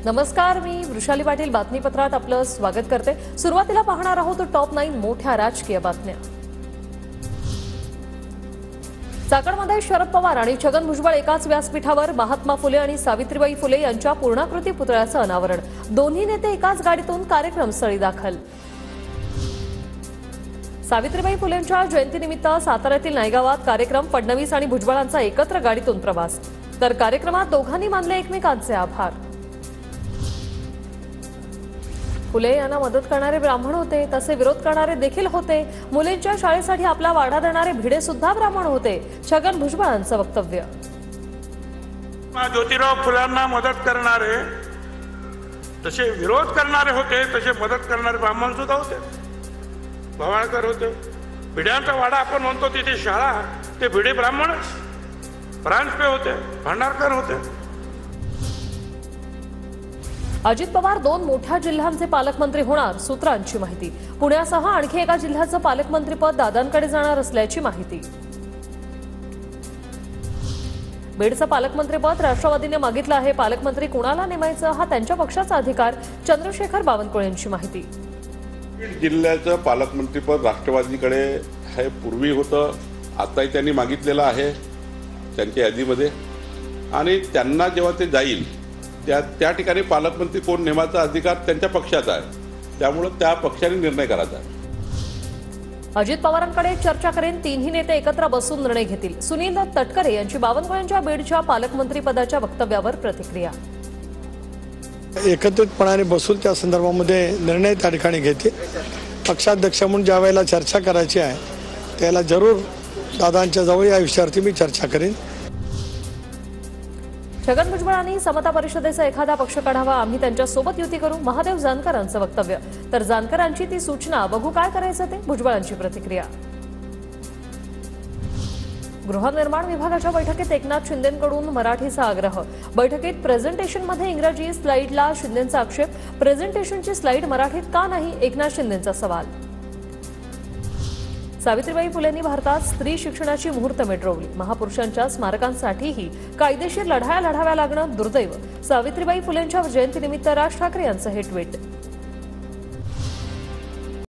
नमस्कार, मी वृषाली पाटील बातमीपत्रात आपलं स्वागत करते। सुरुवातीला पाहणार आहोत टॉप 9 मोठ्या राजकीय बातम्या। चाकणमध्ये शरद पवार आणि छगन भुजबळ एकाच व्यासपीठावर महात्मा फुले आणि सावित्रीबाई फुले यांच्या पूर्णाकृती पुतळ्याचं अनावरण। दोन्ही नेते एकाच गाडीतून कार्यक्रमस्थळी दाखल। सावित्रीबाई फुलेंच्या जयंतीनिमित्त साताऱ्यातील नायगावात कार्यक्रम। फडणवीस आणि भुजबळांचा एकत्र गाडीतून प्रवास। तर कार्यक्रमात दोघांनी मानले एकमेकांचे आभार। फुले यांना मदत करणारे ब्राह्मण होते, तसे विरोध करणारे देखील होते। मुलींच्या शाळेसाठी आपला वाढा देणारे भिडे सुद्धा ब्राह्मण होते। छगन भुजबळांचं वक्तव्य। ज्योतिराव फुलांना मदत करणारे तसे विरोध करणारे होते, तसे मदत करणारे ब्राह्मण सुद्धा होते, भवाळकर होते। भिड्यांचा वाडा आपण म्हणतो तिथे शाळा, ते भिडे ब्राह्मणच। परांजपे होते, भांडारकर होते। अजित पवार 2 मोठ्या जिल्ह्यांचे पालकमंत्री होणार, सूत्रांची माहिती। पुण्यासह आणखी एका जिल्ह्याचं पालकमंत्रीपद दादांकडे जाणार असल्याची माहिती। बीडचं पालकमंत्रीपद राष्ट्रवादीने मागितलं आहे। पालकमंत्री कुणाला नेमायचं हा त्यांच्या पक्षाचा अधिकार। चंद्रशेखर बावनकुळेंची माहिती। बीड जिल्ह्याचं पालकमंत्रीपद राष्ट्रवादीकडे हे पूर्वी होतं, आताही त्यांनी मागितलेलं आहे त्यांच्या यादीमध्ये। आणि त्यांना जेव्हा ते जाईल त्या ठिकाणी पालकमंत्री कोण नेमायचा अधिकार त्यांच्या पक्षाचा आहे, त्यामुळे त्या पक्षाने निर्णय करायचा आहे। अजित पवारांकडे चर्चा करेन, तिन्ही नेते एकत्र बसून निर्णय घेतील। सुनील तटकरे यांची बावनकुळेंच्या बीडच्या पालकमंत्रीपदाच्या वक्तव्यावर प्रतिक्रिया। एकत्रितपणाने बसून त्या संदर्भामध्ये निर्णय त्या ठिकाणी घेतील। पक्षाध्यक्ष म्हणून ज्या वेळेला चर्चा करायची आहे त्याला जरूर दादांच्या जवळ या विषयावरती मी चर्चा करेन। छगन भुजबळांनी समता परिषदेचा एखादा पक्ष काढावा, आम्ही त्यांच्या सोबत युती करू। महादेव जानकरांचं वक्तव्य। तर जानकरांची ती सूचना, बघू काय करायचं ते। भुजबळांची प्रतिक्रिया। गृहनिर्माण विभागाच्या बैठकीत एकनाथ शिंदेंकडून मराठीचा आग्रह। बैठकीत प्रेझेंटेशनमध्ये इंग्रजी स्लाइडला शिंदेंचा आक्षेप। प्रेझेंटेशनची स्लाइड मराठीत का नाही, एकनाथ शिंदेंचा सवाल। सावित्रीबाई फुलेंनी भारतात स्त्री शिक्षणाची मुहूर्तमेढ रोवली। महापुरुषांच्या स्मारकांसाठीही कायदेशीर लढाया लढाव्या लागणं दुर्दैव। सावित्रीबाई फुलेंच्या जयंतीनिमित्त राज ठाकरे यांचं हे ट्विट।